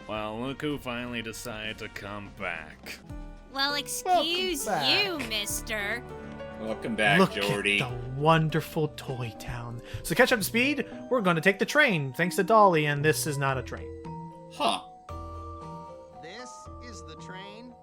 Well, look who finally decided to come back. Well, excuse you, mister. Welcome back, Look Jordy. at the wonderful toy town. So to catch up to speed, we're going to take the train, thanks to Dolly, and this is not a train. Huh. This is the train?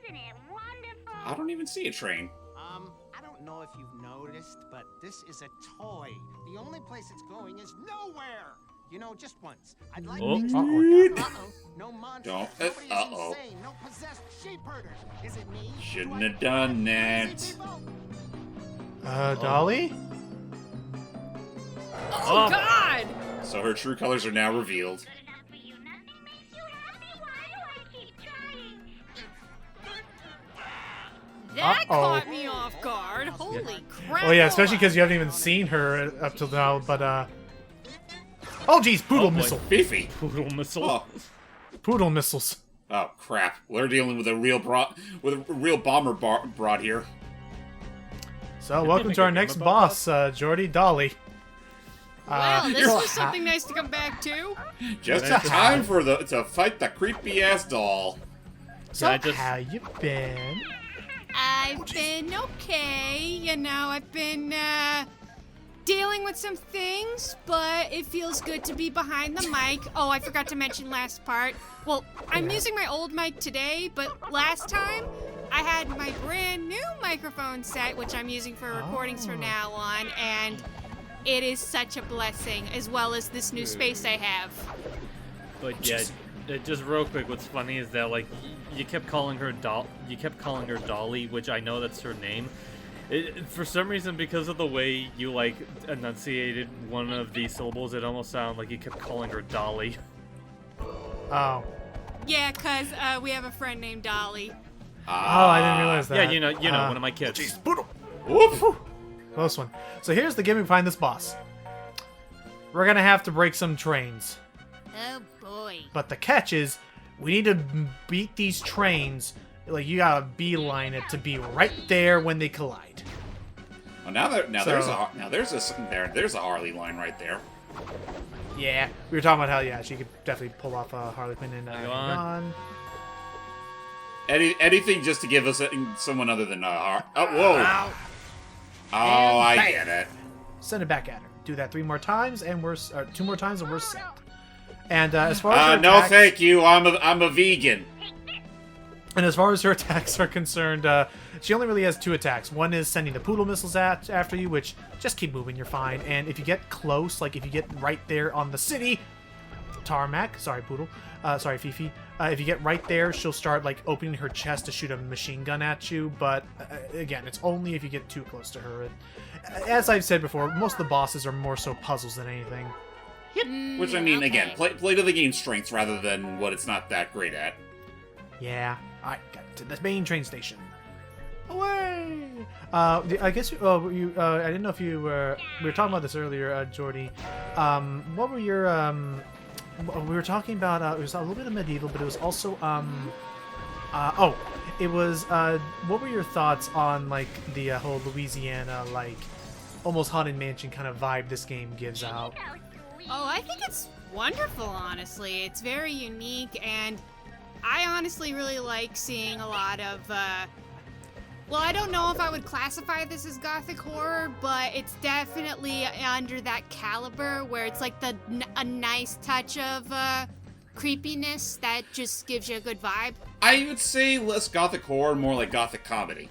Isn't it wonderful? I don't even see a train. I don't know if you've noticed, but this is a toy. The only place it's going is nowhere. You know, just once. I'd like things to work out. Uh-oh. No monsters. Nobody is insane. No possessed sheep herders. Is it me? Shouldn't have done that. Dolly? Oh, God! So her true colors are now revealed. That caught me off guard. Holy crap. Oh yeah, especially because you haven't even seen her up till now, but oh geez, poodle missile. Beefy. Poodle missile. Oh. Poodle missiles. Oh crap! We're dealing with a real bomber broad here. So welcome to our next boss, Jordy, Dolly. Wow, this was something nice to come back to. Just in time for to fight the creepy ass doll. So how you been? I've been okay. You know, I've been dealing with some things, but it feels good to be behind the mic. Oh, I forgot to mention last part. Well, I'm using my old mic today, but last time I had my brand new microphone set, which I'm using for recordings from now on, and it is such a blessing, as well as this new space I have. But yeah, just real quick, what's funny is that like you kept calling her Dolly, which I know that's her name. For some reason, because of the way you like enunciated one of these syllables, it almost sounded like you kept calling her Dolly. Oh. Yeah, cause we have a friend named Dolly. Oh, I didn't realize that. Yeah, you know, one of my kids. Jeez, poodle. Woof. Close one. So here's the gimmick behind this boss. We're gonna have to break some trains. Oh boy. But the catch is, we need to beat these trains. Like, you gotta beeline it to be right there when they collide. Oh, there's a Harley line right there. Yeah, we were talking about how, yeah, she could definitely pull off a Harley Quinn and Ron. Anything just to give us someone other than oh, whoa. Ow. Oh, And I bam. get it. Send it back at her. Do that 2 more times, and we're set. And as far as her no, attacks, thank you. I'm a vegan. And as far as her attacks are concerned, she only really has 2 attacks. One is sending the poodle missiles after you, which just keep moving, you're fine. And if you get close, like if you get right there on the city tarmac, sorry poodle, sorry Fifi, if you get right there, she'll start like opening her chest to shoot a machine gun at you. But again, it's only if you get too close to her. As I've said before, most of the bosses are more so puzzles than anything. Which, I mean, again, play to the game's strengths rather than what it's not that great at. Yeah. Alright, got to the main train station. Away! I guess I didn't know if you were... We were talking about this earlier, Jordy. What were your... we were talking about... it was a little bit of medieval, but it was also... it was... what were your thoughts on, like, the whole Louisiana, like, almost Haunted Mansion kind of vibe this game gives out? Oh, I think it's wonderful, honestly. It's very unique, and I honestly really like seeing a lot of, well, I don't know if I would classify this as gothic horror, but it's definitely under that caliber where it's like a nice touch of creepiness that just gives you a good vibe. I would say less gothic horror, more like gothic comedy.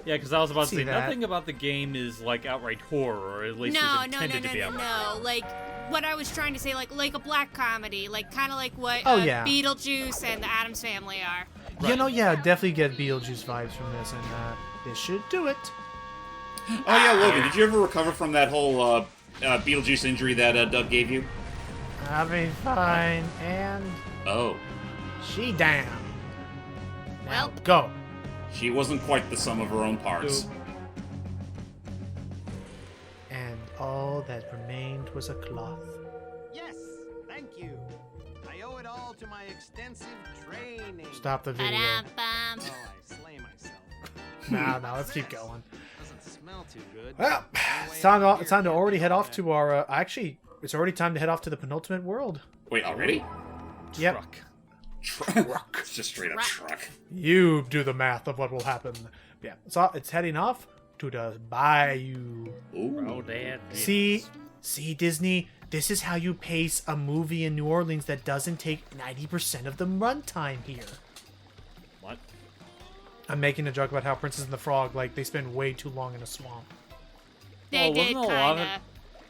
Yeah, because I was about to say, that. nothing about the game is like outright horror, or at least it's intended to be outright horror. Like, what I was trying to say, like a black comedy, like kind of like what Beetlejuice and the Addams Family are. Right. You know, yeah, definitely get Beetlejuice vibes from this, and this should do it. Oh yeah, Logan, did you ever recover from that whole Beetlejuice injury that Doug gave you? I'll be fine, and... Oh. She down. Well, go. She wasn't quite the sum of her own parts. And all that remained was a cloth. Yes, thank you. I owe it all to my extensive training. Stop the video. ba-dum-bum. Oh, I slay myself. No, let's keep going. Doesn't smell too good. Well, it's time to already head off to our... actually, it's already time to head off to the penultimate world. Wait, already? Yep. Truck. It's just straight up truck. You do the math of what will happen. Yeah, so it's heading off to the bayou. Ooh. Oh, Dad. See, Disney, this is how you pace a movie in New Orleans that doesn't take 90% of the runtime here. What? I'm making a joke about how Princess and the Frog, like, they spend way too long in a swamp. They did, wasn't a lot of kinda. it?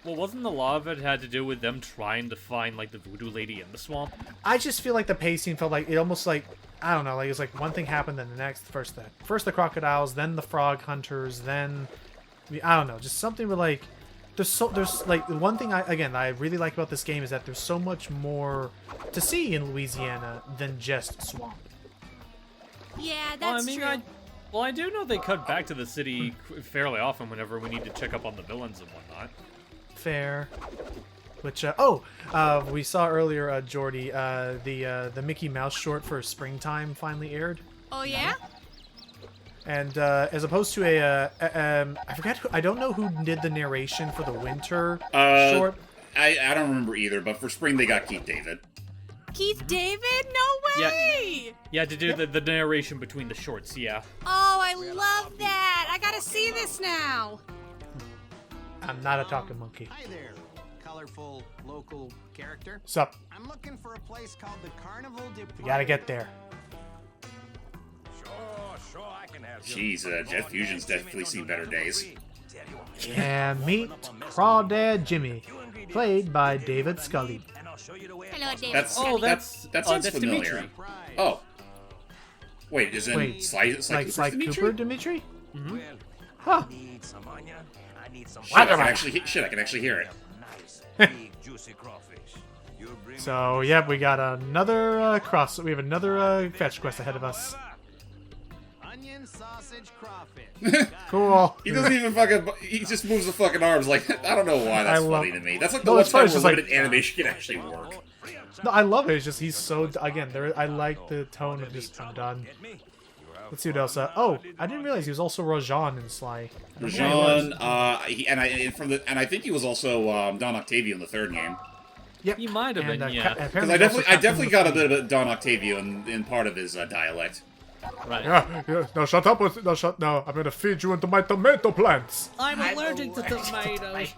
Well, wasn't a lot of it had to do with them trying to find like the voodoo lady in the swamp? I just feel like the pacing felt like it almost like I don't know, like it's like one thing happened, then the next. First the crocodiles, then the frog hunters, then I don't know, just something where like there's like one thing I really like about this game is that there's so much more to see in Louisiana than just swamp. Yeah, Well, that's I mean, true. I do know they cut back to the city fairly often whenever we need to check up on the villains and whatnot. Fair. Which we saw earlier, Jordy, the Mickey Mouse short for Springtime finally aired. Oh, yeah? And as opposed to I forget I don't know who did the narration for the winter short. I don't remember either, but for spring they got Keith David. Keith David? No way! Yeah, to do the narration between the shorts, yeah. Oh, I love that! I gotta see this now! I'm not a talking monkey. Hi there, colorful local character. Sup? I'm looking for a place called the Carnival de We gotta get there. Sure, I can have Jeez, Jet Fusion's definitely seen better days. And meet Crawdad Jimmy, played by David Scully. Hello, David. That sounds that's familiar. Dimitri. Oh. Wait, is Wait, it Sly Cooper's Cooper Dimitri? Dimitri? Huh. Need some onion. I need some Shit, I can actually hear it. nice, big, juicy crawfish. You bring So, yep, we got another we have another fetch quest ahead of us. onion sausage crawfish. Cool. He doesn't even fucking. He just moves the fucking arms like I don't know why that's I love- funny to me. That's like the No, one it's funny, time it's where just like- limited animation can actually work. No, I love it. It's just he's so again. I like the tone of just I'm done. Let's see what else. Oh, I didn't realize he was also Rajan in Sly. Rajan, I think he was also Don Octavio in the third game. Yep. He might have been, yeah. Because I definitely got a bit of Don Octavio in part of his dialect. Right. Yeah. No, shut up with. No, no. I'm gonna feed you into my tomato plants. I'm allergic to tomatoes.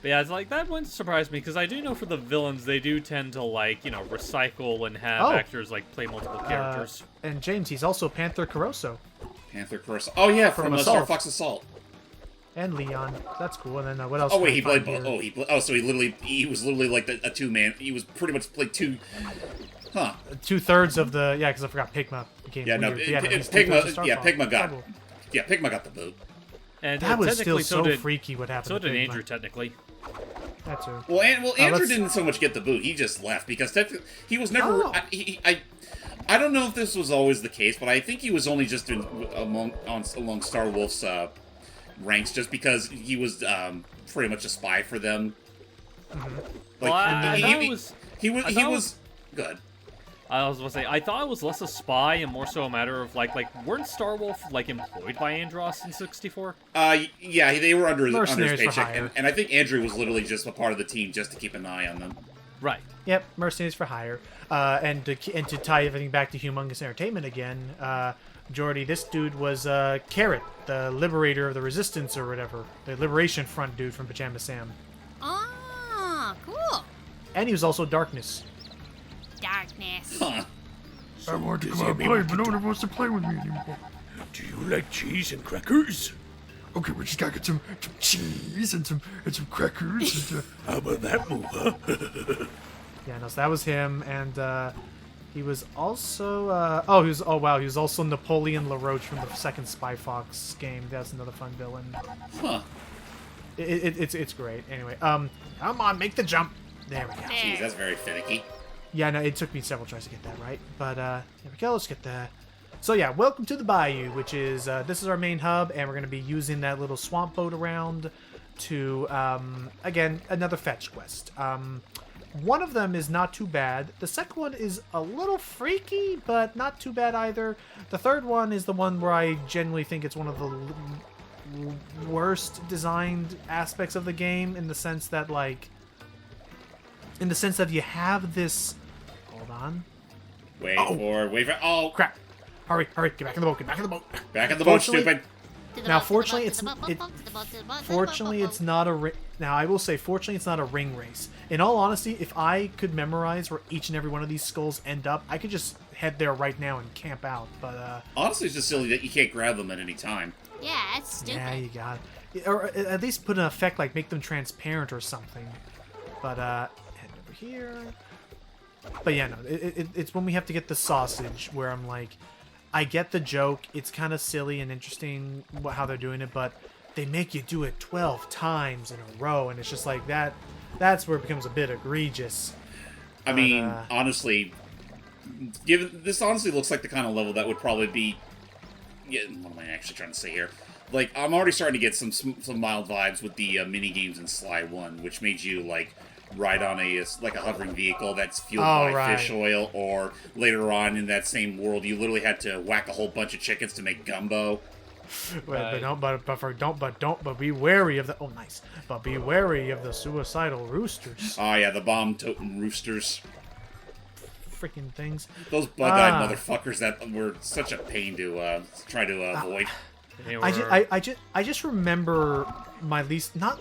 But yeah, it's like that wouldn't surprise me because I do know for the villains they do tend to like recycle and have actors like play multiple characters. And James, he's also Panther Caroso Panther Curse. Oh yeah, from Star Assault. Fox Assault. and Leon. That's cool. And then what else? Oh wait, can he I find played. here? So he was literally like a two-man. He was pretty much played two. Huh. 2/3 of the because I forgot Pigma became Yeah, no, weird. He's 2/3 of Pigma. Star Yeah, Fox. Pigma got. Cool. Yeah, Pigma got the boot. And That was technically still so so did, freaky what happened. So to did Pigma. Andrew technically. That too. Well, Andrew let's- didn't so much get the boot. He just left because he was never. Oh. I don't know if this was always the case, but I think he was only just along Star Wolf's ranks just because he was pretty much a spy for them. Well, I thought he I thought it was good. I was gonna say I thought it was less a spy and more so a matter of like weren't Star Wolf like employed by Andros in 64? Yeah, they were under his Mercenaries for paycheck, hire. and I think Andrew was literally just a part of the team just to keep an eye on them. Right. Yep, mercenaries for hire. And to tie everything back to Humongous Entertainment again, Jordy, this dude was Carrot, the liberator of the Resistance or whatever, the Liberation Front dude from Pajama Sam, Ah, cool. and he was also Darkness. Darkness. Huh. I want to come out and play, but nobody wants to play with me anymore. Do you like cheese and crackers? Okay, we just gotta get some cheese and some crackers. And, How about that move, huh? Yeah, no, so that was him, and he was also he was also Napoleon LaRoche from the second Spy Fox game. That's another fun villain. Huh. It's great. Anyway, come on, make the jump. There we go. Jeez, that's very finicky. Yeah, no, it took me several tries to get that right, but there we go. Let's get that. So yeah, welcome to the Bayou, which is this is our main hub, and we're going to be using that little swamp boat around to again another fetch quest. One of them is not too bad. The second one is a little freaky, but not too bad either. The third one is the one where I genuinely think it's one of the worst designed aspects of the game, in the sense that you have this Hold on. Wait for. Oh Crap. Hurry, get back in the boat, get back in the boat. Back in the boat, Fortunately- stupid. Now, fortunately, it's not a Now, I will say, fortunately, it's not a ring race. In all honesty, if I could memorize where each and every one of these skulls end up, I could just head there right now and camp out. But Honestly, it's just silly that you can't grab them at any time. Yeah, that's stupid. yeah, you got it. Or at least put an effect like make them transparent or something. But head over here. But yeah, no, it's when we have to get the sausage where I'm like, I get the joke. It's kind of silly and interesting how they're doing it, but they make you do it 12 times in a row, and it's just like that. That's where it becomes a bit egregious. I mean, honestly, this honestly looks like the kind of level that would probably be. Yeah, what am I actually trying to say here? Like, I'm already starting to get some mild vibes with the mini games in Sly 1, which made you like ride on a hovering vehicle that's fueled by fish oil, or later on in that same world, you literally had to whack a whole bunch of chickens to make gumbo. But be wary of the. Oh, nice. But be wary of the suicidal roosters. Oh yeah, the bomb-toting roosters. Freaking things. Those bug-eyed motherfuckers that were such a pain to try to avoid. I just remember my least not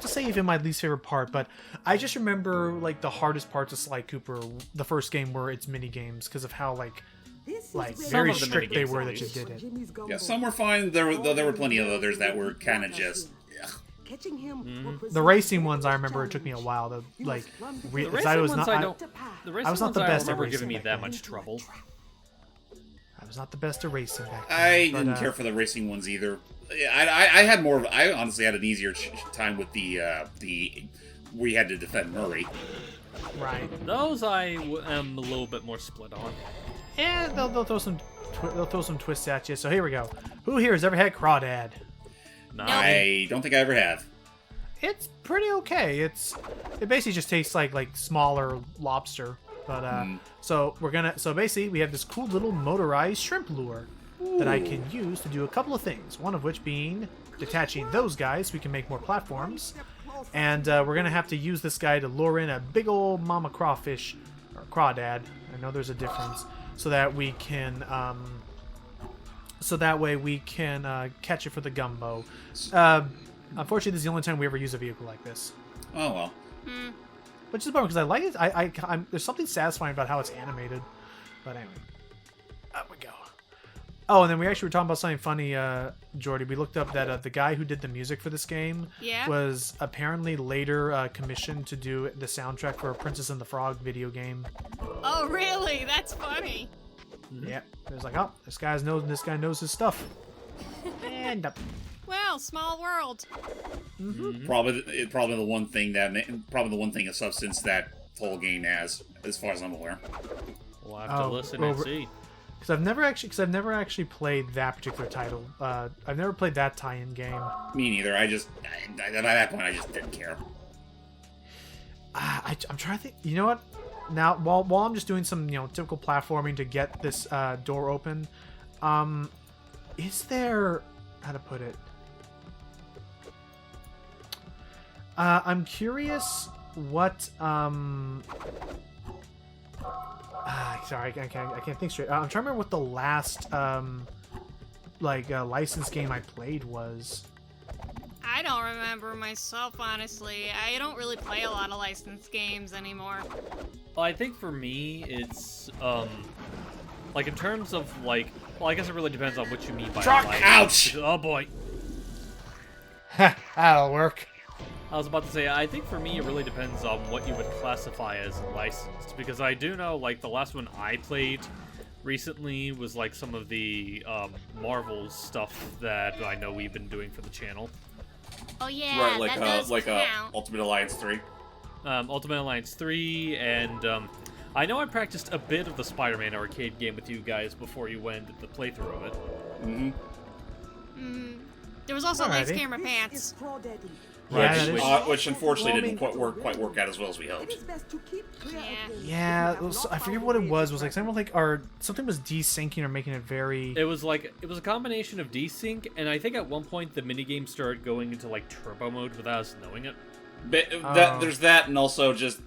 to say even my least favorite part, but I just remember like the hardest parts of Sly Cooper, the first game where it's mini games, because of how like very strict they were that you did it. Yeah, some were fine. There were plenty of others that were kind of just. Ugh. The racing ones, I remember it took me a while to like. The racing ones I was not the best at remember racing giving me back that then. much trouble. I was not the best at racing back then. I didn't care for the racing ones either. I had more. I honestly had an easier time with the where you had to defend Murray. Right. Those I am a little bit more split on. And they'll throw some twists at you. So here we go. Who here has ever had crawdad? I don't think I ever have. It's pretty okay. It basically just tastes like smaller lobster. But so basically we have this cool little motorized shrimp lure that I can use to do a couple of things. One of which being detaching those guys so we can make more platforms. And we're gonna have to use this guy to lure in a big old mama crawfish or crawdad. I know there's a difference. So that we can catch it for the gumbo. Unfortunately, this is the only time we ever use a vehicle like this. Oh well. Which is a bummer because I like it. I'm there's something satisfying about how it's animated. But anyway, up we go. Oh, and then we actually were talking about something funny, Jordy. We looked up that the guy who did the music for this game was apparently later commissioned to do the soundtrack for a Princess and the Frog video game. Oh, really? That's funny. Yeah, it was like, oh, this guy knows his stuff. And Well, small world. Probably the one thing of substance that whole game has, as far as I'm aware. We'll have to listen and see. Because I've never actually played that particular title. I've never played that tie-in game. Me neither. At that point, I just didn't care. I'm trying to think. You know what? Now, while I'm just doing some typical platforming to get this door open, is there how to put it? I'm curious what sorry, I can't think straight. I'm trying to remember what the last licensed game I played was. I don't remember myself, honestly. I don't really play a lot of licensed games anymore. Well, I think for me, it's like in terms of like, well, I guess it really depends on what you mean by Truck! license. Ouch! Oh boy. That'll work. I was about to say, I think for me it really depends on what you would classify as licensed, because I do know, like, the last one I played recently was, like, some of the Marvel stuff that I know we've been doing for the channel. Oh yeah, Right, that does count. Ultimate Alliance 3. Ultimate Alliance 3, and I know I practiced a bit of the Spider-Man arcade game with you guys before you went the playthrough of it. There was also Lights, Alrighty. Camera, Pants. Which unfortunately didn't quite work out as well as we hoped. Yeah, I forget what it was. It was like something was desyncing or making it very. It was a combination of desync, and I think at one point the minigame started going into like turbo mode without us knowing it. There's that, and also just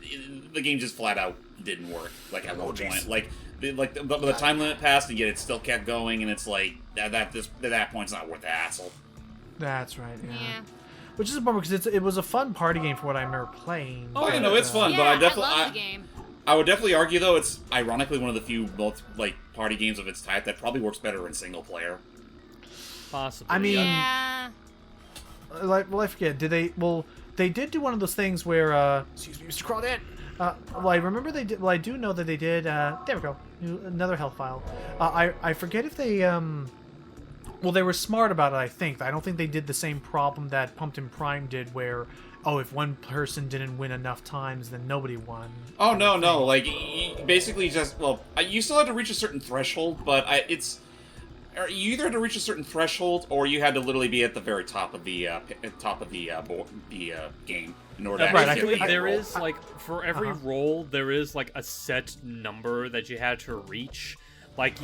the game just flat out didn't work. Like at one point, the time limit passed, and yet it still kept going, and it's like at that point, it's not worth the hassle. That's right. Yeah. Which is a bummer because it was a fun party game for what I remember playing. Oh, you know, it's fun, Yeah, but I definitely love the game. I would definitely argue though it's ironically one of the few party games of its type that probably works better in single player. Possibly. I mean, Yeah. I forget. Did they? Well, they did do one of those things where. Excuse me, Mr. Crawdad. Well, I remember they did. Well, I do know that they did. There we go. Another health file. I forget if they. Well, they were smart about it. I think. I don't think they did the same problem that Pumpkin Prime did, where. Oh, if one person didn't win enough times, then nobody won. Oh no, no! Like basically, just you still had to reach a certain threshold, but you either had to reach a certain threshold, or you had to literally be at the very top of the game in order to Right, actually get There roll. is like for every roll, there is like a set number that you had to reach. Like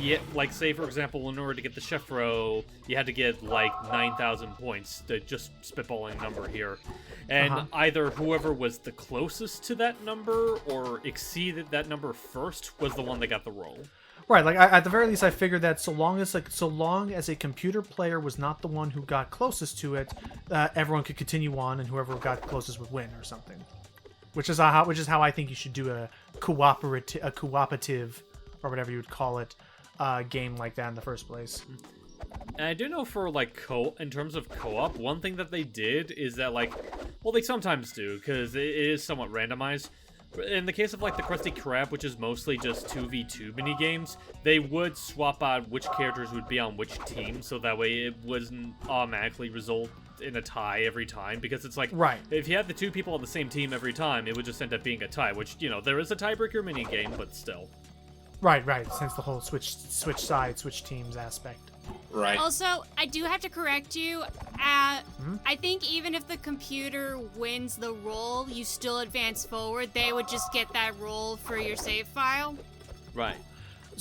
say for example, in order to get the chef row, you had to get like 9,000 points. To just spitballing number here, and either whoever was the closest to that number or exceeded that number first was the one that got the roll. Right, like at the very least, I figured that so long as a computer player was not the one who got closest to it, everyone could continue on, and whoever got closest would win or something. Which is how I think you should do a cooperative, or whatever you would call it, game like that in the first place. And I do know for like in terms of co-op, one thing that they did is that they sometimes do because it is somewhat randomized. In the case of like the Krusty Krab, which is mostly just 2v2 mini games, they would swap out which characters would be on which team, so that way it wouldn't automatically result in a tie every time. Because it's like, right, if you had the two people on the same team every time, it would just end up being a tie. Which there is a tiebreaker mini game, but still. Right. Since the whole switch sides, switch teams aspect. Right. Also, I do have to correct you. I think even if the computer wins the roll, you still advance forward. They would just get that roll for your save file. Right.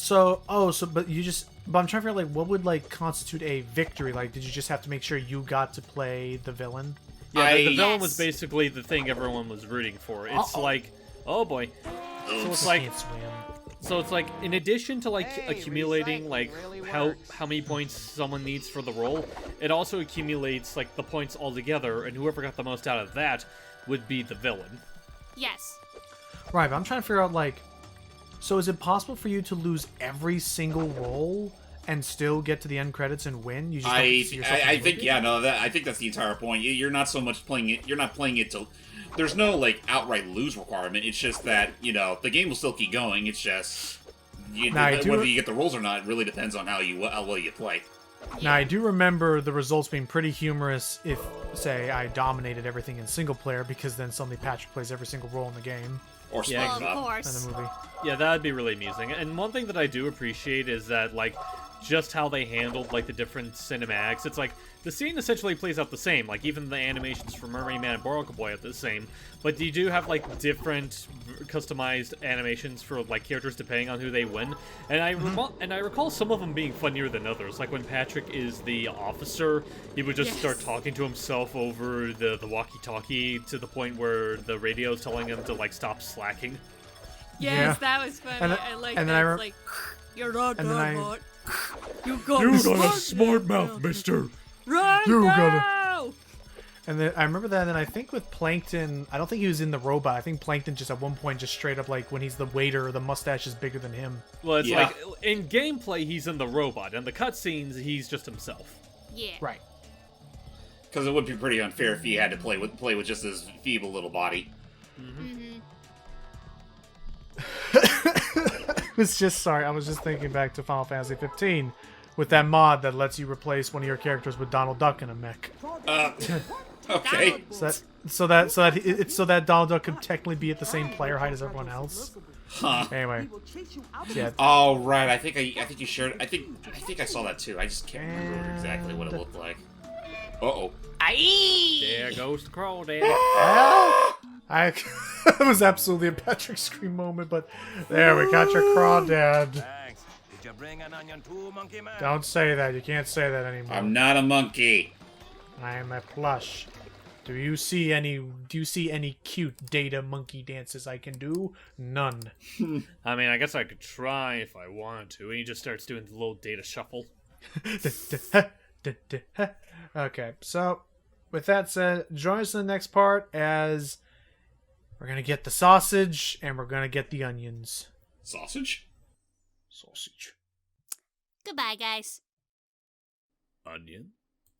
But I'm trying to figure out like what would like constitute a victory. Like, did you just have to make sure you got to play the villain? Yeah, the villain Yes. was basically the thing everyone was rooting for. It's like, oh boy. So it's I like. can't swim. So it's like, in addition to like accumulating like how many points someone needs for the roll, it also accumulates like the points all together, and whoever got the most out of that would be the villain. Yes. Right, but I'm trying to figure out like, so is it possible for you to lose every single roll and still get to the end credits and win? You just don't see yourself in the I think movie? I think that's the entire point. You're not so much playing it. You're not playing it to. There's no like outright lose requirement. It's just that the game will still keep going. It's just whether you get the rolls or not really depends on how well you play. Now, I do remember the results being pretty humorous if, say, I dominated everything in single player, because then suddenly Patrick plays every single role in the game Or Yeah, Well, SpongeBob. of in course. the movie. Yeah, that'd be really amusing. And one thing that I do appreciate is that like just how they handled like the different cinematics. It's like the scene essentially plays out the same. Like even the animations for Mermaid Man and Barnacle Boy are the same, but you do have like different customized animations for like characters depending on who they win. And I recall some of them being funnier than others. Like when Patrick is the officer, he would just start talking to himself over the walkie-talkie to the point where the radio is telling him to like stop slacking. Yes, Yeah. that was funny. And I like and that. then I It's like, you're not and then I- robot. You got a smart mouth, mister. Right You gotta- now! And then I remember that, and then I think with Plankton, I don't think he was in the robot. I think Plankton just at one point just straight up like when he's the waiter, the mustache is bigger than him. Well, it's Yeah. like in gameplay he's in the robot, and the cutscenes he's just himself. Yeah. Right. Because it would be pretty unfair if he had to play with just his feeble little body. Mm-hmm. I was just thinking back to Final Fantasy 15 with that mod that lets you replace one of your characters with Donald Duck in a mech. Okay. So that Donald Duck could technically be at the same player height as everyone else. Huh. Anyway, yeah. Oh right, I think you shared. I think I saw that too. I just can't remember exactly what it looked like. Uh-oh. There goes the crawdad. That was absolutely a Patrick Scream moment, but there, we got your crawdad. Thanks. Did you bring an onion too, monkey man? Don't say that. You can't say that anymore. I'm not a monkey. I am a plush. Do you see any cute data monkey dances I can do? None. I mean, I guess I could try if I wanted to. And he just starts doing the little data shuffle. Okay, so with that said, join us in the next part as we're gonna get the sausage and we're gonna get the onions. Sausage? Sausage. Goodbye, guys. Onion?